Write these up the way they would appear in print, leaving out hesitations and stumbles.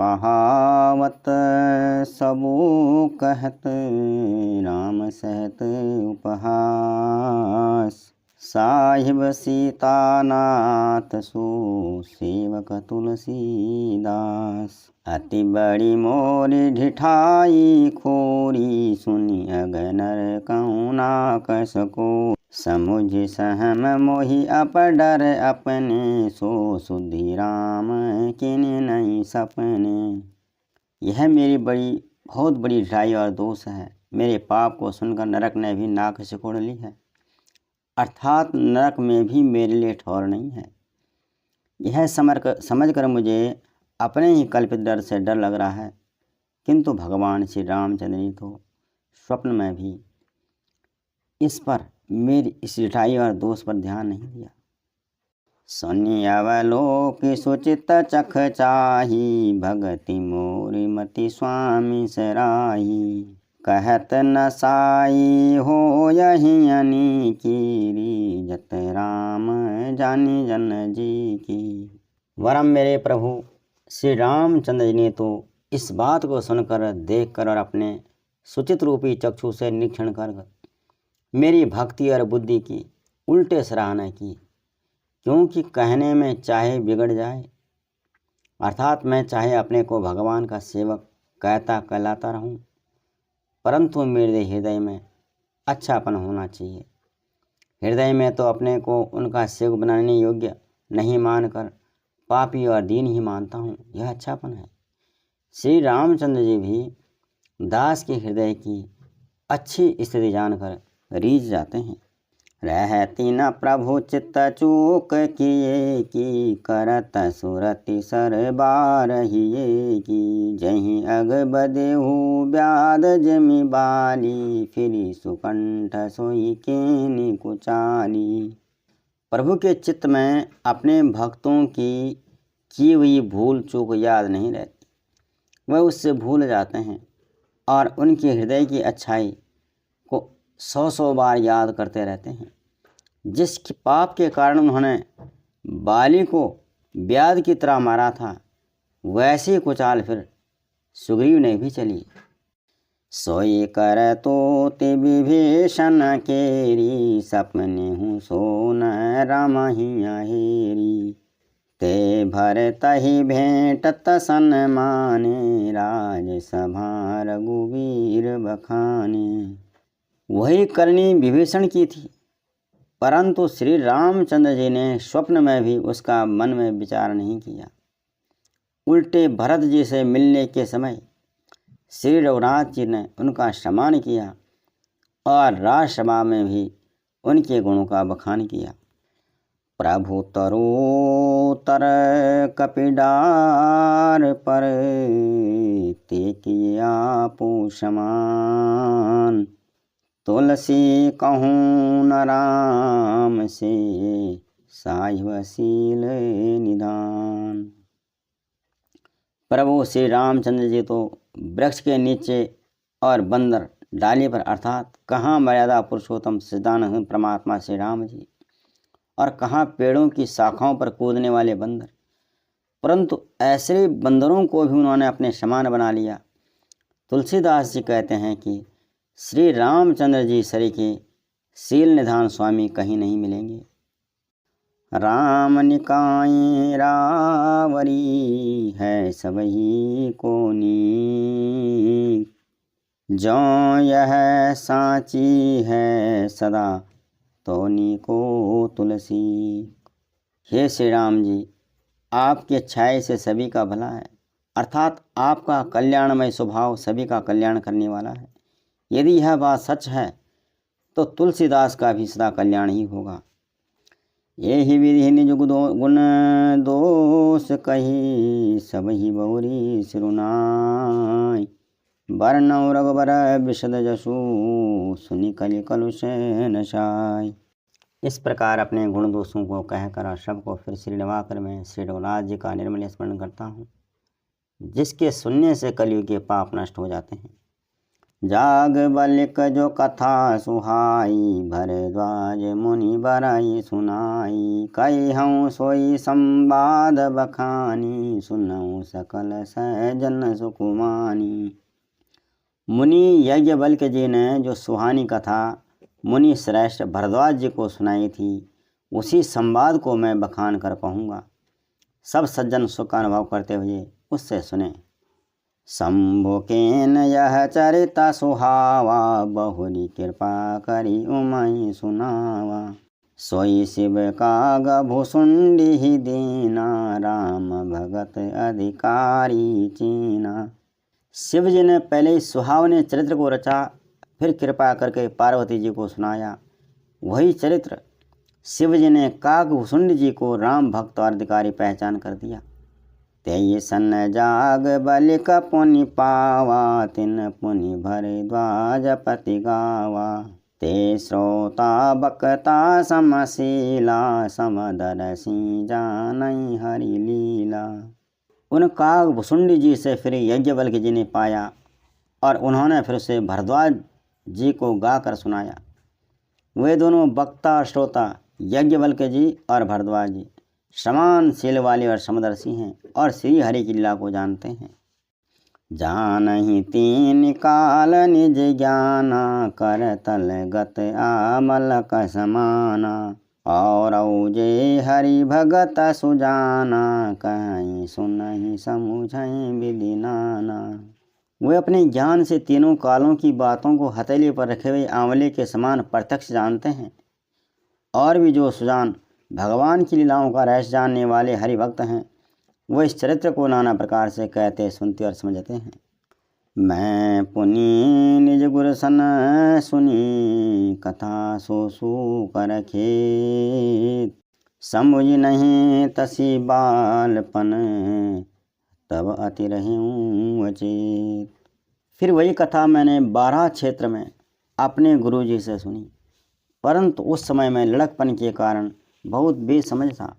कहावत सबो कहत, राम सहत उपहास। साहिब सीतानाथ सो सेवक तुलसीदास। अति बड़ी मोरी ढिठाई खोरी, सुनि अगनर कहूँ ना कसको। समुझ सहम मोहि अपडर अपने, सो सुधि राम किन्हि नहीं सपने। यह मेरी बहुत बड़ी ढिठाई और दोष है। मेरे पाप को सुनकर नरक ने भी नाक सिकोड़ ली है, अर्थात नरक में भी मेरे लिए ठौर नहीं है। यह समझकर मुझे अपने ही कल्पित डर से डर लग रहा है, किंतु भगवान श्री रामचंद्र जी तो स्वप्न में भी मेरी इस ढिठाई और दोष पर ध्यान नहीं दिया। सुनि अवलोकि सुचित चख चाही, भगति मोरि मति स्वामी सराही। कहत न साई हो यही अनीकीरी, जत राम जानी जन जी की। वरम मेरे प्रभु श्री रामचंद्र जी ने तो इस बात को सुनकर, देखकर और अपने सुचित रूपी चक्षु से निरीक्षण कर मेरी भक्ति और बुद्धि की उल्टे सराहना की। क्योंकि कहने में चाहे बिगड़ जाए, अर्थात मैं चाहे अपने को भगवान का सेवक कहलाता रहूं, परंतु मेरे हृदय में अच्छापन होना चाहिए। हृदय में तो अपने को उनका सेवक बनाने योग्य नहीं मानकर पापी और दीन ही मानता हूँ, यह अच्छापन है। श्री रामचंद्र जी भी दास के हृदय की अच्छी स्थिति जानकर रीझ जाते हैं। रहती न प्रभु चित्त चूक किए की, करत सुरति सर बारहिए की। जहीं अग बदेहु ब्याद जमि बाली, फिरी सुकंठ सोई केनि कुचाली। प्रभु के चित्त में अपने भक्तों की हुई भूल चूक याद नहीं रहती, वह उससे भूल जाते हैं और उनके हृदय की अच्छाई को 100 बार याद करते रहते हैं। जिस पाप के कारण उन्होंने बाली को ब्याध की तरह मारा था, वैसी कुचाल फिर सुग्रीव ने भी चली। सोई कर तोति विभीषण केरी, सपने हूँ सोन राम हिया हेरी। ते भर तहि भेंटत सन्माने, राज सभा रघुवीर बखाने। वही करनी विभीषण की थी, परंतु श्री रामचंद्र जी ने स्वप्न में भी उसका मन में विचार नहीं किया। उल्टे भरत जी से मिलने के समय श्री रघुनाथ जी ने उनका सम्मान किया और राजसभा में भी उनके गुणों का बखान किया। प्रभु तरोतर कपिडार पर, ते किया आपो समान। तुलसी कहूँ न राम से, साहिब शील निधान। प्रभु श्री रामचंद्र जी तो वृक्ष के नीचे और बंदर डाली पर, अर्थात कहाँ मर्यादा पुरुषोत्तम सिद्धानंद परमात्मा श्री राम जी, और कहाँ पेड़ों की शाखाओं पर कूदने वाले बंदर, परंतु ऐसे बंदरों को भी उन्होंने अपने समान बना लिया। तुलसीदास जी कहते हैं कि श्री रामचंद्र जी सरीखे शील निधान स्वामी कहीं नहीं मिलेंगे। राम निकाय रावरी है सबही को नीक, जो यह साची है सदा तोनी को तुलसी। हे श्री राम जी, आपके छाये से सभी का भला है, अर्थात आपका कल्याणमय स्वभाव सभी का कल्याण करने वाला है। यदि यह बात सच है तो तुलसीदास का भी सदा कल्याण ही होगा। यही विधि निज गुण दोष कही, सब ही बहुरी सिरुनाई। वर्णौ रघुबर विशद जसु, सुनि कलि कलुष नशाय। इस प्रकार अपने गुण दोषों को कहकर और सबको फिर श्री नवाकर में श्री रघुनाथ जी का निर्मल स्मरण करता हूँ, जिसके सुनने से कलयुग के पाप नष्ट हो जाते हैं। जाग बलिक जो कथा सुहाई, भरद्वाज मुनि बरई सुनाई। कहिहउँ सोई संवाद बखानी, सुनऊँ सकल सहजन सुकुमानी। मुनि यज्ञवल्क्य जी ने जो सुहानी कथा मुनि श्रेष्ठ भरद्वाज जी को सुनाई थी, उसी संवाद को मैं बखान कर कहूँगा। सब सज्जन सुख का अनुभव करते हुए उससे सुने। शंभु केन यह चरित सुहावा, बहुरी कृपा करी उमई सुनावा। सोई शिव काग भुसुंडी दीना, राम भगत अधिकारी चीना। शिव जी ने पहले ही सुहावने चरित्र को रचा, फिर कृपा करके पार्वती जी को सुनाया। वही चरित्र शिव जी ने कागभूषुंडी जी को राम भक्त और अधिकारी पहचान कर दिया। तेई सन जाग बलिक पुनि पावा, तिन पुनि भरद्वाज पति गावा। ते श्रोता बक्ता समशीला, समदर्शी जानई हरि लीला। उन कागभूषुंडी जी से फिर यज्ञवल्क्य जी ने पाया और उन्होंने फिर उसे भरद्वाज जी को गाकर सुनाया। वे दोनों वक्ता और श्रोता यज्ञवल्क्य जी और भरद्वाज जी समान शील वाले और समदर्शी हैं और श्री हरि की लीला को जानते हैं। जानहि तीन काल निज ज्ञाना, कर तल गत आमलक समाना। और जे हरि भगत सुजाना, कहीं सुनहि समुझहि विधि नाना। वे अपने ज्ञान से तीनों कालों की बातों को हथेली पर रखे हुए आंवले के समान प्रत्यक्ष जानते हैं। और भी जो सुजान भगवान की लीलाओं का रहस्य जानने वाले हरि भक्त हैं, वो इस चरित्र को नाना प्रकार से कहते, सुनते और समझते हैं। मैं पुनि निज गुर सन सुनी, कथा सो सू कर खेत। समुझ नहीं तसी बालपन, तब अति रहूं अचेत। फिर वही कथा मैंने 12 क्षेत्र में अपने गुरु जी से सुनी, परंतु उस समय मैं लड़कपन के कारण बहुत बेसमझ था।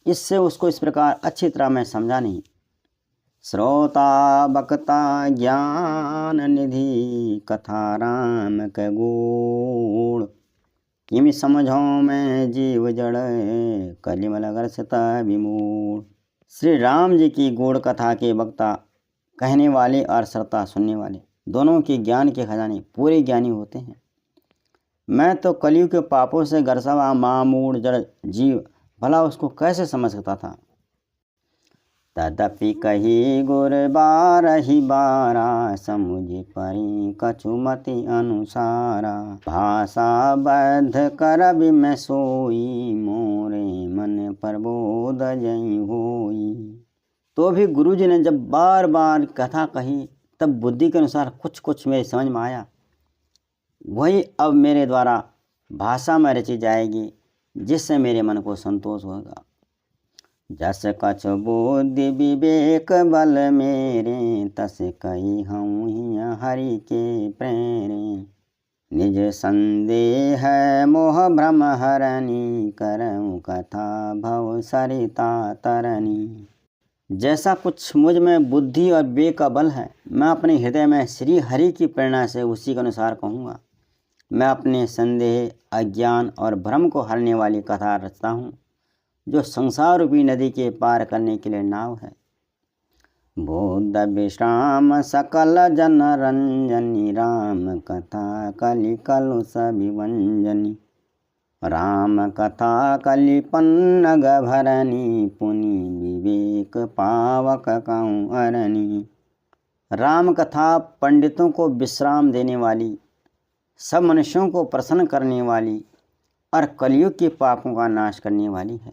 इससे उसको इस प्रकार अच्छी तरह मैं समझा नहीं। श्रोता बक्ता ज्ञान निधि, कथा राम के गुण। किमि समझो मैं जीव जड़, कलिमल ग्रसित विमूढ़। श्री राम जी की गूढ़ कथा के वक्ता कहने वाले और श्रोता सुनने वाले दोनों के ज्ञान के खजाने पूरे ज्ञानी होते हैं। मैं तो कलयुग के पापों से ग्रसा हुआ मामूढ़ जड़ जीव भला उसको कैसे समझ सकता था। तदपि कही गुर बारहि बारा, समुझ परि कछुमति अनुसारा। भाषा बद्ध करब मैं सोई, मोरे मन प्रबोध जई होई। तो भी गुरु जी ने जब बार बार कथा कही, तब बुद्धि के अनुसार कुछ कुछ मेरे समझ में आया। वही अब मेरे द्वारा भाषा में रची जाएगी, जिससे मेरे मन को संतोष होगा। जस कछु बुद्धि विवेक बल मेरे, तस कही हूँ हरि के प्रेरे। निज संदेह मोह भ्रम हरनी, करऊँ कथा भव सरिता तरनी। जैसा कुछ मुझ में बुद्धि और विवेक का बल है, मैं अपने हृदय में श्री हरि की प्रेरणा से उसी के अनुसार कहूँगा। मैं अपने संदेह, अज्ञान और भ्रम को हरने वाली कथा रचता हूँ, जो संसार रूपी नदी के पार करने के लिए नाव है। बुद्ध विश्राम सकल जन रंजनी, राम कथा कलि कलुष विभंजनी। राम कथा कलि पन्नग भरनी, पुनि विवेक पावक कहूँ अरनी। राम कथा पंडितों को विश्राम देने वाली, सब मनुष्यों को प्रसन्न करने वाली और कलयुग के पापों का नाश करने वाली है।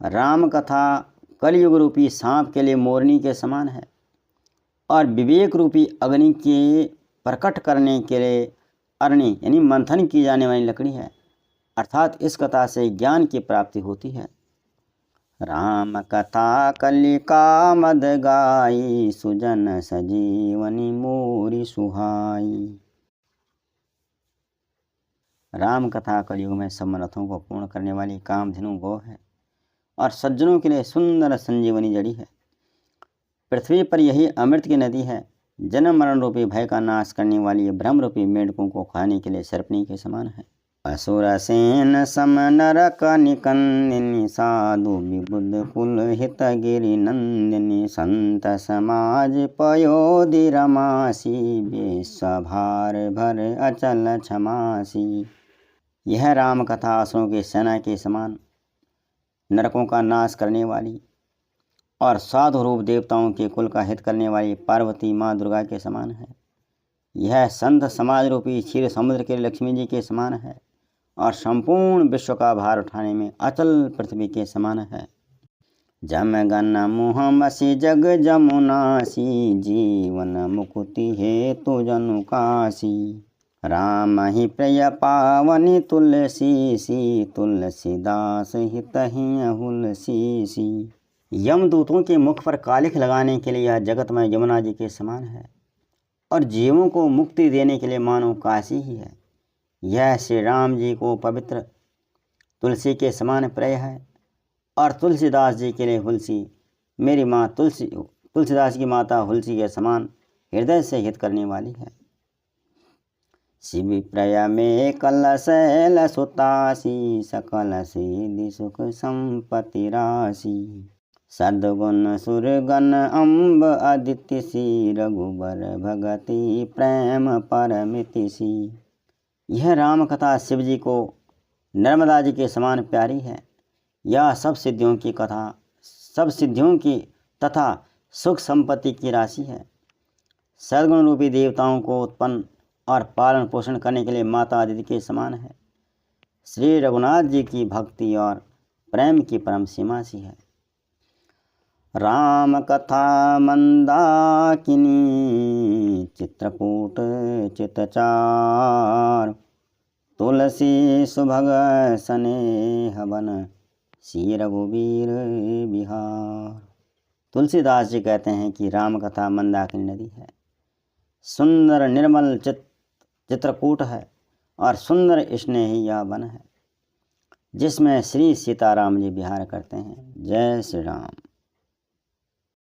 राम कथा कलयुग रूपी सांप के लिए मोरनी के समान है और विवेक रूपी अग्नि के प्रकट करने के लिए अरणी यानी मंथन की जाने वाली लकड़ी है। अर्थात इस कथा से ज्ञान की प्राप्ति होती है। राम कथा कलि कामद गाई, सुजन सजीवनी मोरी सुहाई। राम कथा कलयुग में सब मनोरथों को पूर्ण करने वाली कामधेनु गौ है और सज्जनों के लिए सुंदर संजीवनी जड़ी है। पृथ्वी पर यही अमृत की नदी है, जन्म मरण रूपी भय का नाश करने वाली ये ब्रह्म रूपी मेढकों को खाने के लिए सर्पनी के समान है। असुर सेन सम नरक निकंदिनी साधु विबुद्ध कुल हित गिरि नंदिनी संत समाज पयोधि रमासी विश्वभार भर अचल क्षमासी। यह राम कथा असुरों की सेना के समान, नरकों का नाश करने वाली और साधु रूप देवताओं के कुल का हित करने वाली पार्वती माँ दुर्गा के समान है। यह संत समाज रूपी क्षीर समुद्र के लक्ष्मी जी के समान है और संपूर्ण विश्व का भार उठाने में अचल पृथ्वी के समान है। जम गन मुह मसी जग जमुनासी जीवन मुकुति हेतु जनु काशी। राम ही प्रिय पावनी तुलसी सी तुलसीदास हित ही हुलसी सी। यमदूतों के मुख पर कालिख लगाने के लिए यह जगत में यमुना जी के समान है और जीवों को मुक्ति देने के लिए मानो काशी ही है। यह श्री राम जी को पवित्र तुलसी के समान प्रिय है और तुलसीदास जी के लिए हुलसी मेरी माँ तुलसीदास की माता हुलसी के समान हृदय से हित करने वाली है। शिव प्रिय में कलशैल सुतासी सकल सिद्धि सुख संपत्ति राशि। सद्गुण सुरगण अम्ब आदित्य सी रघुबर भगति प्रेम परमिति सी। यह राम कथा शिव जी को नर्मदा जी के समान प्यारी है। यह सब सिद्धियों की कथा, सब सिद्धियों की तथा सुख संपत्ति की राशि है। सद्गुण रूपी देवताओं को उत्पन्न और पालन पोषण करने के लिए माता आदित्य के समान है। श्री रघुनाथ जी की भक्ति और प्रेम की परम सीमा सी है। राम कथा मंदाकिनी चित्रकूट चितचार। तुलसी सुभग स्नेह बन श्री रघुवीर बिहार। तुलसीदास जी कहते हैं कि राम कथा मंदाकिनी नदी है, सुंदर निर्मल चित्रकूट है और सुंदर स्नेही यह वन है जिसमें श्री सीताराम जी विहार करते हैं। जय श्री राम।